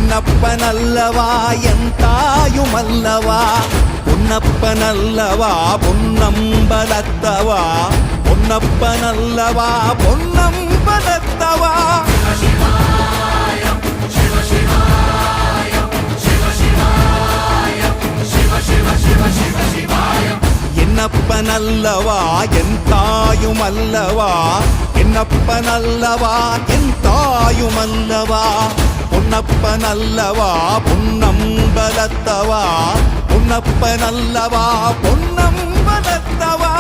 பொன்னப்பனல்லவா என் தாயுமல்லவா பொன்னப்பனல்லவா பொன்னம்பலத்தவா பொன்னப்பனல்லவா பொன்னம்பலத்தவா என்னப்பனல்லவா என் தாயுமல்லவா என்னப்பனல்லவா என் தாயுமல்லவா பொன்னப்பனல்லவா பொன்னம்பலத்தவா பொன்னப்பனல்லவா பொன்னம்பலத்தவா